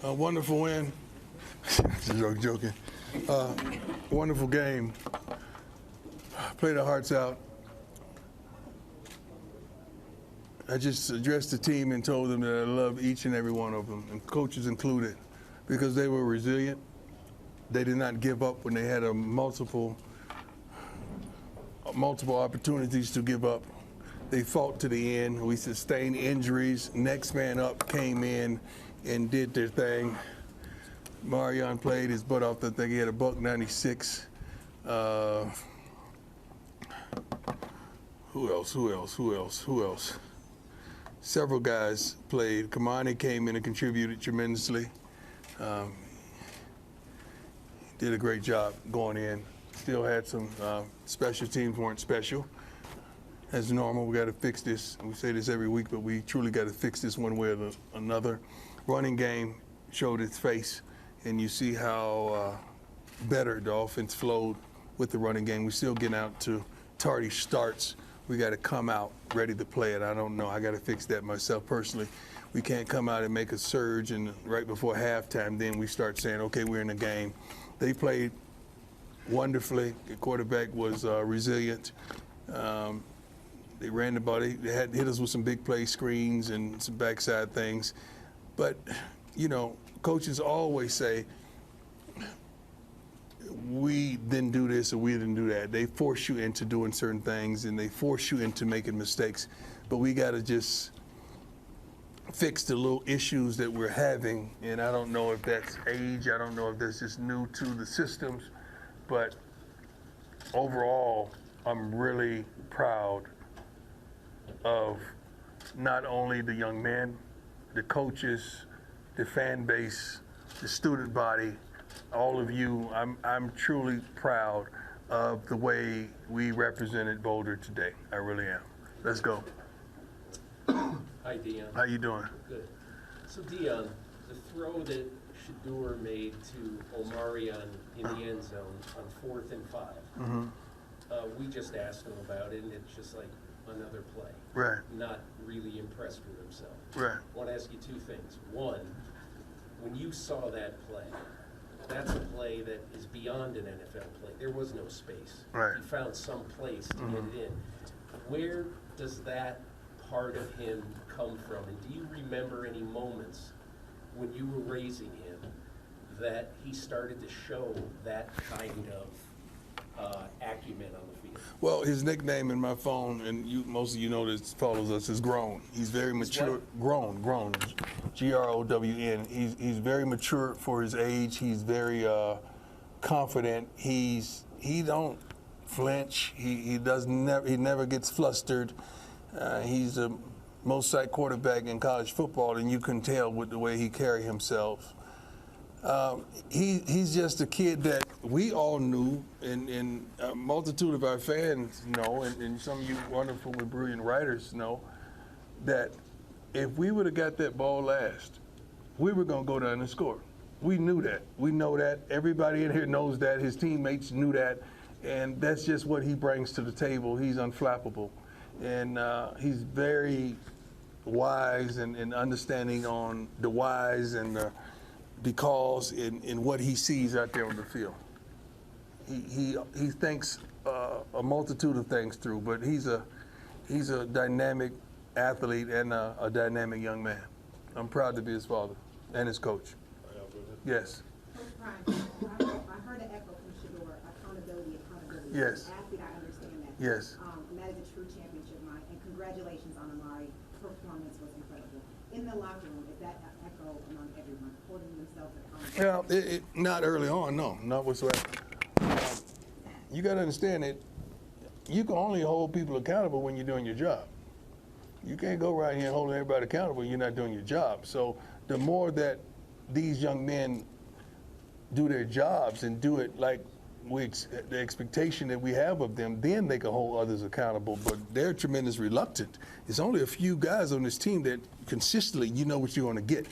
A wonderful win. Joking. Wonderful game. Played our hearts out. I just addressed the team and told them that I love each and every one of them, and coaches included, because they were resilient. They did not give up when they had multiple opportunities to give up. They fought to the end. We sustained injuries. Next man up came in and did their thing. Marion played his butt off. I think he had a $196. Who else? Several guys played. Kamani came in and contributed tremendously. Did a great job going in. Still had some special teams weren't special. As normal, we got to fix this. We say this every week, but we truly got to fix this one way or another. Running game showed its face, and you see how better the offense flowed with the running game. We're still getting out to tardy starts. We got to come out ready to play it. I don't know. I got to fix that myself personally. We can't come out and make a surge, and right before halftime, then we start saying, okay, we're in the game. They played wonderfully. The quarterback was resilient. They ran the ball. They had hit us with some big play screens and some backside things. But, you know, coaches always say, we didn't do this or we didn't do that. They force you into doing certain things and they force you into making mistakes. But we got to just fix the little issues that we're having. And I don't know if that's age. I don't know if that's just new to the systems. But overall, I'm really proud of not only the young men, the coaches, the fan base, the student body, all of you. I'm truly proud of the way we represented Boulder today. I really am. Let's go. Hi, Deion. How you doing? Good. So, Deion, the throw that Shador made to Omarion in the end zone on 4th and 5, we just asked him about it, and it's just like another play. Right. Not really impressed with himself. Right. I want to ask you two things. One, when you saw that play, that's a play that is beyond an NFL play. There was no space. Right. He found some place to get it in. Where does that part of him come from? And do you remember any moments when you were raising him that he started to show that kind of acumen on the field? Well, his nickname in my phone, and most of you know this follows us, is Grown. He's very mature. Grown, Grown. He's very mature for his age. He's very confident. He don't flinch. He never gets flustered. He's the most sacked quarterback in college football, and you can tell with the way he carry himself. He's just a kid that we all knew, and a multitude of our fans know, and some of you wonderful and brilliant writers know, that if we would have got that ball last, we were going to go down and score. We knew that. We know that. Everybody in here knows that. His teammates knew that. And that's just what he brings to the table. He's unflappable. And he's very wise and understanding on the whys and the because in what he sees out there on the field. He thinks a multitude of things through, but he's a dynamic athlete and a dynamic young man. I'm proud to be his father and his coach. Yes. Coach Brian, I heard an echo from Shador, accountability. Yes. Athlete, I understand that. Yes. And that is a true championship mind. And congratulations on Amari. Performance was incredible. In the locker room, is that an echo among everyone, holding themselves accountable? Well, not early on, no, not whatsoever. You got to understand that you can only hold people accountable when you're doing your job. You can't go right here and holding everybody accountable when you're not doing your job. So the more that these young men do their jobs and do it like the expectation that we have of them, then they can hold others accountable. But they're tremendous reluctant. It's only a few guys on this team that consistently, you know what you're going to get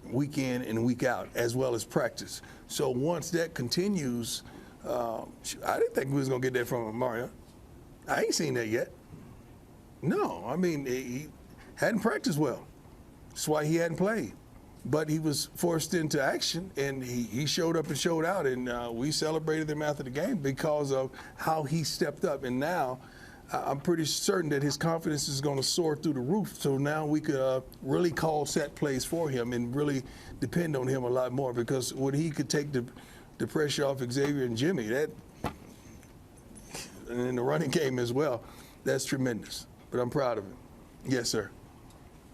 week in and week out, as well as practice. So once that continues, I didn't think we was going to get that from Mario. I ain't seen that yet. No, I mean, he hadn't practiced well. That's why he hadn't played. but he was forced into action, and he showed up and showed out, and we celebrated him after the game because of how he stepped up. And now I'm pretty certain that his confidence is going to soar through the roof. So now we could really call set plays for him and really depend on him a lot more, because when he could take the pressure off Xavier and Jimmy, that, and in the running game as well, that's tremendous. But I'm proud of him. Yes, sir.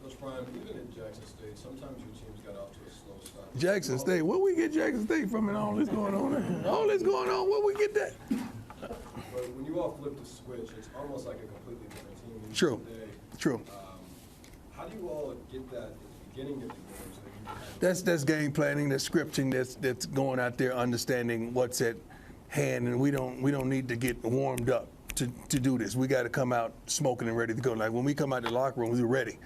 Coach Brian, even in Jackson State, sometimes your team's got off to a slow start. Jackson State, where we get Jackson State from and all this going on there? All this going on, where we get that? But when you all flip the switch, it's almost like a completely different team than True. today. True. How do you all get that at the beginning of the game so that you That's game planning, that's scripting, that's going out there understanding what's at hand, and we don't need to get warmed up to do this. We got to come out smoking and ready to go. Like when we come out the locker room, we're ready.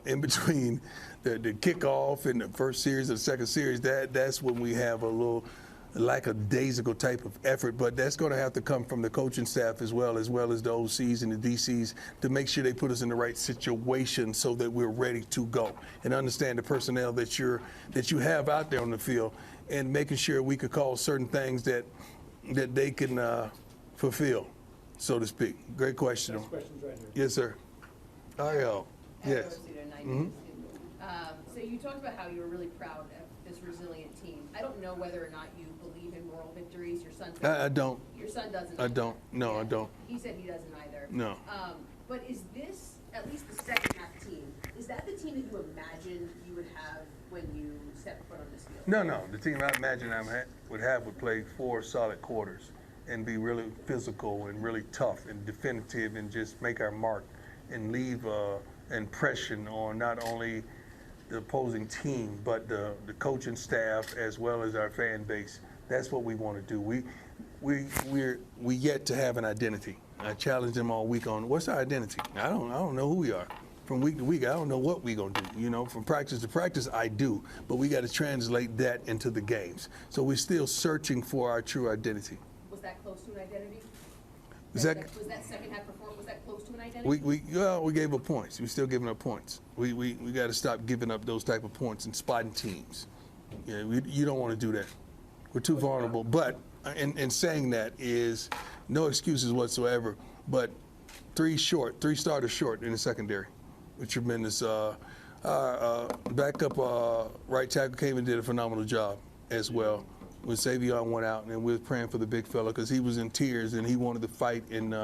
In between the kickoff and the first series or the second series, that's when we have a little lackadaisical type of effort, but that's going to have to come from the coaching staff as well as the OCs and the DCs to make sure they put us in the right situation so that we're ready to go and understand the personnel that you have out there on the field, and making sure we could call certain things that they can fulfill, so to speak. Great question. Next question's right here. Yes, sir. Ariel. Yes. So you talked about how you were really proud of this resilient team. I don't know whether or not you believe in moral victories. Your son. I don't. Your son doesn't. I don't. No, Yeah. I don't. He said he doesn't either. No. But is this, at least the second half team, is that the team that you imagined you would have when you stepped foot on this field? No. The team I imagine would play 4 solid quarters and be really physical and really tough and definitive and just make our mark and leave an impression on not only the opposing team but the coaching staff as well as our fan base. That's what we want to do. We're yet to have an identity. I challenged them all week on what's our identity. I don't know who we are. From week to week, I don't know what we're going to do. You know, from practice to practice, I do. But we got to translate that into the games. So we're still searching for our true identity. Was that close to an identity? Was that second half performance, was that close to an identity? we gave up points. We're still giving up points. We got to stop giving up those type of points and spotting teams. Yeah, you don't want to do that. We're too vulnerable. But in saying that is no excuses whatsoever. But 3 starters short in the secondary. With tremendous backup right tackle came and did a phenomenal job as well. When Savion went out, and we were praying for the big fella because he was in tears and he wanted to fight and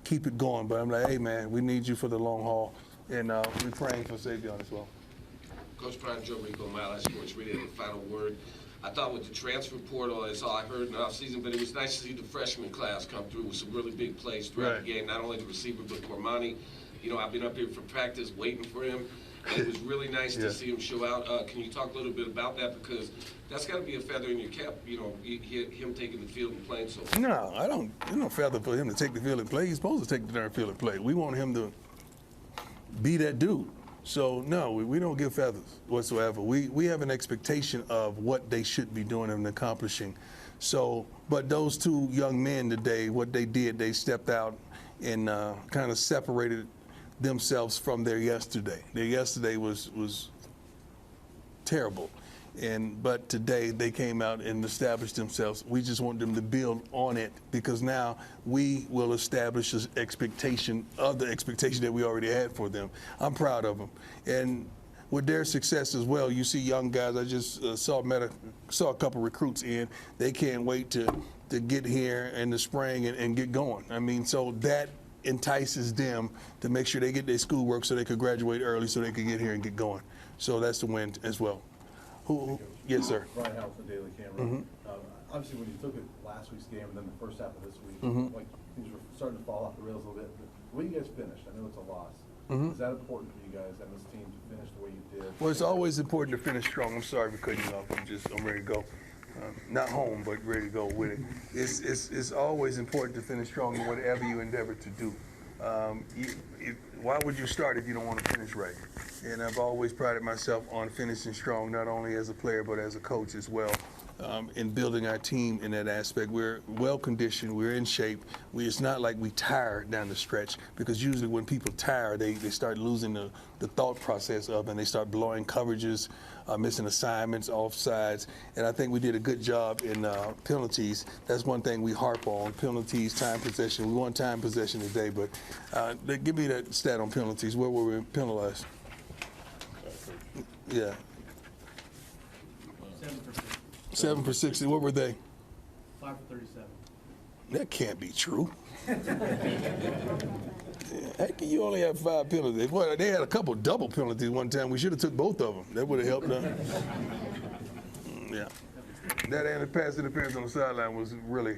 keep it going. But I'm like, hey man, we need you for the long haul, and we're praying for Savion as well. Coach Brian, Joe Rico, Mile Sports Radio, the final word. I thought with the transfer portal, that's all I heard in the offseason, but it was nice to see the freshman class come through with some really big plays throughout the game, not only the receiver, but Cormani. You know, I've been up here for practice waiting for him, and it was really nice to see him show out. Can you talk a little bit about that? Because that's got to be a feather in your cap, you know, him taking the field and playing so well. No, I don't. There's no feather for him to take the field and play. He's supposed to take the darn field and play. We want him to be that dude. So, no, we don't give feathers whatsoever. We have an expectation of what they should be doing and accomplishing. So, but those 2 young men today, what they did, they stepped out and kind of separated themselves from their yesterday. Their yesterday was terrible. But today they came out and established themselves. We just want them to build on it, because now we will establish an expectation of the expectation that we already had for them. I'm proud of them. And with their success as well, you see young guys. I just saw a couple recruits in. They can't wait to get here in the spring and get going. I mean, so that entices them to make sure they get their schoolwork so they could graduate early so they could get here and get going. So that's the win as well. Yes, sir. Brian Howell from Daily Camera. Obviously, when you took it last week's game and then the first half of this week, like things were starting to fall off the rails a little bit. The way you guys finished, I know it's a loss. Is that important for you guys and this team to finish the way you did? Well, it's always important to finish strong. I'm sorry for cutting you off. I'm ready to go. Not home, but ready to go with it. It's always important to finish strong in whatever you endeavor to do. Why would you start if you don't want to finish right? And I've always prided myself on finishing strong, not only as a player but as a coach as well. In building our team in that aspect, we're well conditioned, we're in shape. It's not like we tire down the stretch, because usually when people tire, they start losing the thought process of, and they start blowing coverages missing assignments, offsides, and I think we did a good job in penalties. That's one thing we harp on, penalties, time possession. We won time possession today, but give me that stat on penalties. Where were we penalized? Yeah. 7 for 6. 7 for 60. What were they? 5 for 37. That can't be true. How can you only have 5 penalties? Boy, they had a couple double penalties one time. We should have took both of them. That would have helped them. Yeah. That and the pass interference on the sideline was really.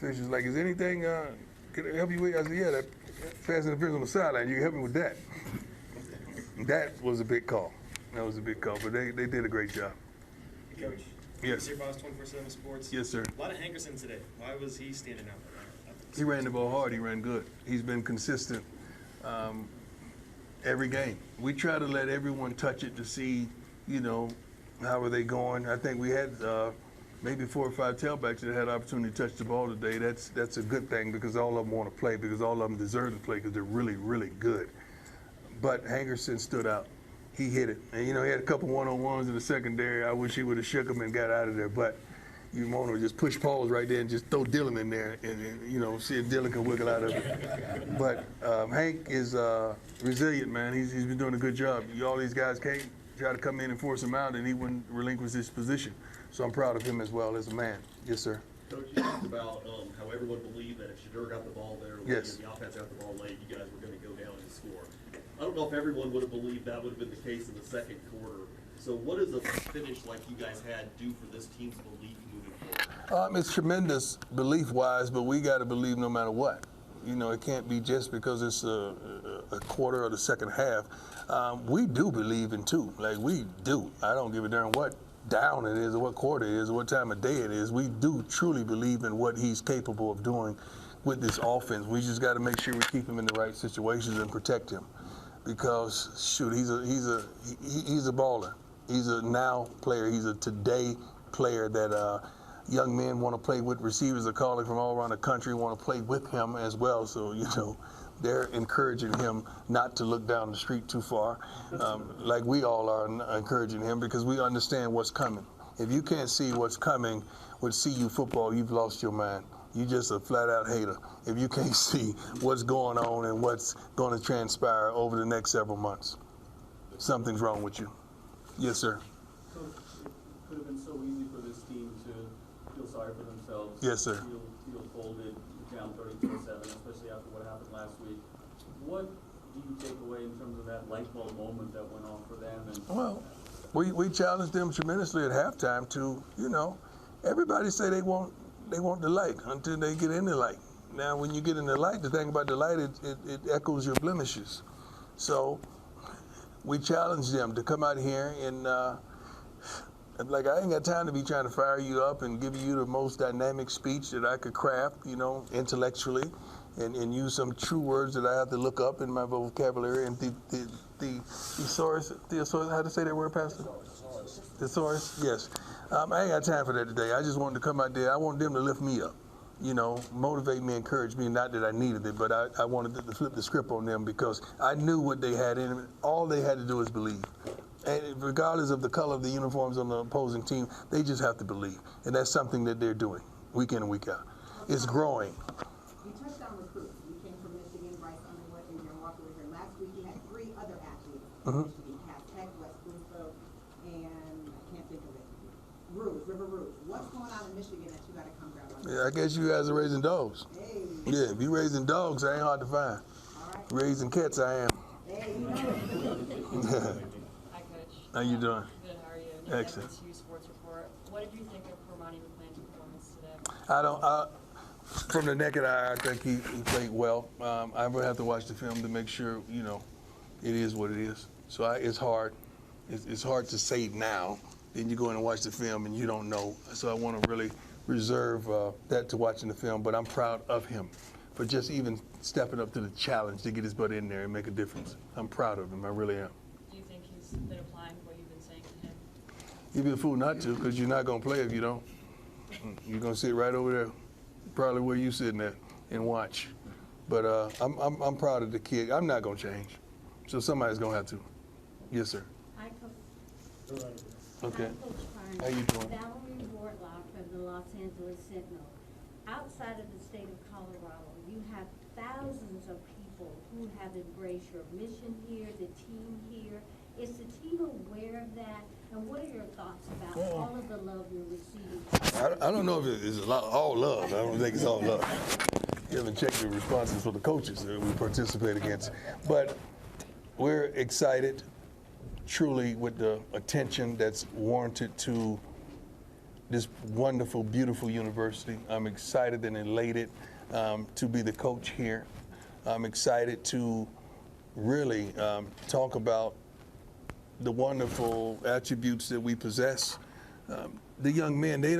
Fish was like, is anything, can I help you with? I said, yeah, that pass interference on the sideline. You can help me with that. That was a big call. That was a big call, but they did a great job. Coach. Yes. Your boss, 24/7 Sports. Yes, sir. A lot of Hankerson today. Why was he standing out? He ran the ball hard. He ran good. He's been consistent every game. We try to let everyone touch it to see, how are they going. I think we had maybe 4 or 5 tailbacks that had opportunity to touch the ball today. That's a good thing because all of them want to play, because all of them deserve to play because they're really, really good. But Hankerson stood out. He hit it. And, he had a couple one-on-ones in the secondary. I wish he would have shook him and got out of there. But you want to just push pause right there and just throw Dylan in there and see if Dylan can wiggle out of it. But Hank is resilient, man. He's been doing a good job. All these guys came, try to come in and force him out, and he wouldn't relinquish his position. So I'm proud of him as well as a man. Yes, sir. Coach, you talked about how everyone believed that if Shedeur got the ball there, Yes. the offense got the ball late, you guys were going to go down and score. I don't know if everyone would have believed that would have been the case in the second quarter. So what does a finish like you guys had do for this team's belief moving forward? It's tremendous belief-wise, but we got to believe no matter what. It can't be just because it's a quarter of the second half. We do believe in 2. Like, we do. I don't give a darn what down it is or what quarter it is or what time of day it is. We do truly believe in what he's capable of doing with this offense. We just got to make sure we keep him in the right situations and protect him. Because shoot, he's a baller. He's a now player. He's a today player that young men want to play with. Receivers are calling from all around the country, want to play with him as well. So they're encouraging him not to look down the street too far, like we all are encouraging him, because we understand what's coming. If you can't see what's coming with CU football, you've lost your mind. You're just a flat-out hater if you can't see what's going on and what's going to transpire over the next several months. Something's wrong with you. Yes, sir. So it could have been so easy for this team to feel sorry for themselves. Yes, sir. Feel folded, down 32-7, especially after what happened last week. What do you take away in terms of that light bulb moment that went off for them? And well, we challenged them tremendously at halftime to, everybody say they want the light until they get in the light. Now, when you get in the light, the thing about the light, it echoes your blemishes. So we challenged them to come out here and, I ain't got time to be trying to fire you up and give you the most dynamic speech that I could craft, intellectually, and use some true words that I have to look up in my vocabulary. And the thesaurus, how to say that word, Pastor? Thesaurus, yes. I ain't got time for that today. I just wanted to come out there. I want them to lift me up, motivate me, encourage me. Not that I needed it, but I wanted to flip the script on them because I knew what they had in them. All they had to do is believe. And regardless of the color of the uniforms on the opposing team, they just have to believe. And that's something that they're doing week in and week out. It's growing. You touched on recruits. You came from Michigan, Bryce Underwood, and Aaron Walker were here last week. You had 3 other athletes from Michigan, Cass Tech, West Bloomfield, and I can't think of it. River Rouge. What's going on in Michigan that you got to come grab on? Yeah, I guess you guys are raising dogs. Hey. Yeah, if you're raising dogs, I ain't hard to find. All right. Raising cats, I am. Hey, Hi, Coach. How you doing? Good, how are you? Excellent. CU Sports Report. What did you think of Romani McClain's performance today? From the naked eye, I think he played well. I will have to watch the film to make sure, it is what it is. So it's hard. It's hard to say now. Then you go in and watch the film and you don't know. So I want to really reserve that to watching the film. But I'm proud of him for just even stepping up to the challenge to get his butt in there and make a difference. I'm proud of him. I really am. Do you think he's been applying what you've been saying to him? You'd be a fool not to, because you're not going to play if you don't. You're going to sit right over there, probably where you sitting at, and watch. But I'm proud of the kid. I'm not going to change. So somebody's going to have to. Yes, sir. Hi, Coach. Okay. Coach Carney. How you doing? Valerie Wardlock from the Los Angeles Sentinel. Outside of the state of Colorado, you have thousands of people who have embraced your mission here, the team here. Is the team aware of that? And what are your thoughts about all of the love you're receiving? I don't know if it's all love. I don't think it's all love. You haven't checked the responses for the coaches that we participate against. But we're excited, truly, with the attention that's warranted to this wonderful, beautiful university. I'm excited and elated to be the coach here. I'm excited to really talk about the wonderful attributes that we possess. The young men, they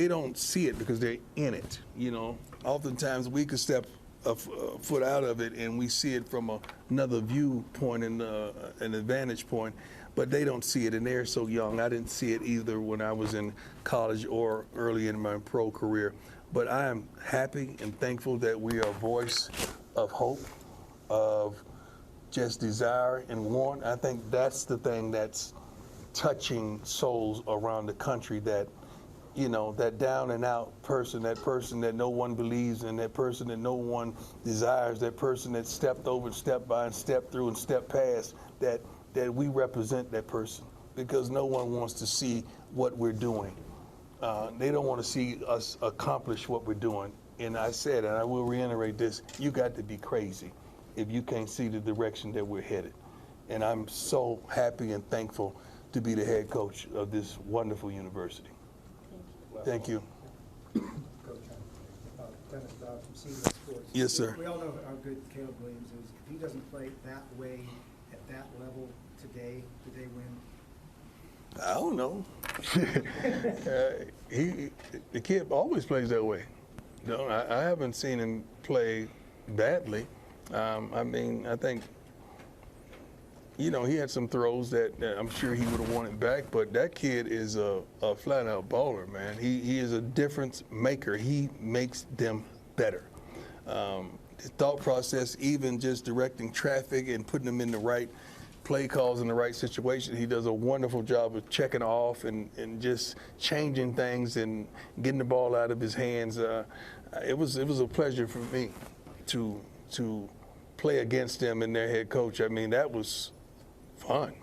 don't see it because they're in it. You know, oftentimes we could step a foot out of it and we see it from another viewpoint and an advantage point, but they don't see it, and they're so young. I didn't see it either when I was in college or early in my pro career. But I am happy and thankful that we are a voice of hope, of just desire and want. I think that's the thing that's touching souls around the country, that, you know, that down and out person, that person that no one believes in, that person that no one desires, that person that stepped over and stepped by and stepped through and stepped past, that we represent that person, because no one wants to see what we're doing. They don't want to see us accomplish what we're doing. And I said, and I will reiterate this, you got to be crazy if you can't see the direction that we're headed. And I'm so happy and thankful to be the head coach of this wonderful university. Thank you. Coach, Dennis Dodd from Sept Sports. Yes, sir. We all know how good Caleb Williams is. If he doesn't play that way at that level today, do they win? I don't know. The kid always plays that way. No, I haven't seen him play badly. I mean, I think, you know, he had some throws that I'm sure he would have wanted back, but that kid is a flat-out baller, man. He is a difference maker. He makes them better. His thought process, even just directing traffic and putting them in the right play calls in the right situation, he does a wonderful job of checking off and just changing things and getting the ball out of his hands. It was a pleasure for me to play against them and their head coach. I mean, that was fun.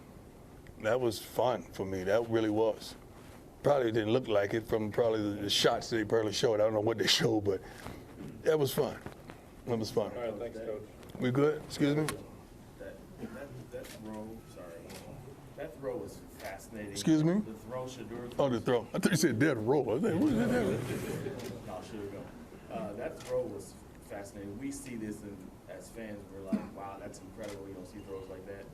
That was fun for me. That really was. Probably didn't look like it from probably the shots they probably showed. I don't know what they showed, but that was fun. That was fun. All right, thanks, Coach. We good? Excuse me? That throw was fascinating. Excuse me? The throw, Shedeur. Oh, the throw. I thought you said dead roll. I think, what is that? No, Shedeur go. That throw was fascinating. We see this as fans, we're like, wow, that's incredible. You don't see throws like that.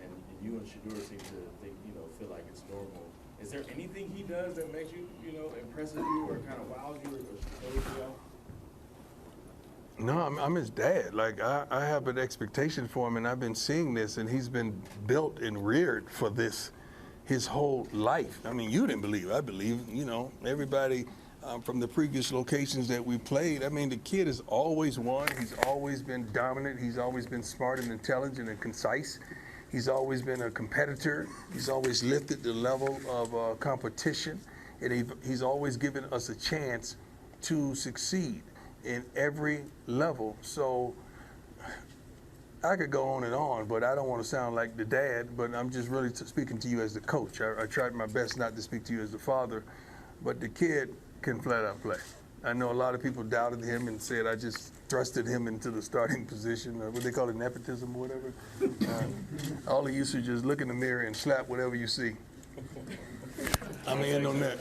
And you and Shedeur seem to think, feel like it's normal. Is there anything he does that makes you, impresses you or kind of wows you or shows you off? No, I'm his dad. Like, I have an expectation for him, and I've been seeing this, and he's been built and reared for this his whole life. I mean, you didn't believe, I believe, everybody from the previous locations that we played. I mean, the kid has always won. He's always been dominant. He's always been smart and intelligent and concise. He's always been a competitor. He's always lifted the level of competition, and he's always given us a chance to succeed in every level. So I could go on and on, but I don't want to sound like the dad, but I'm just really speaking to you as the coach. I tried my best not to speak to you as the father, but the kid can flat out play. I know a lot of people doubted him and said I just thrusted him into the starting position, or what they call it, nepotism or whatever. All he used to just look in the mirror and slap whatever you see. I'm in on that.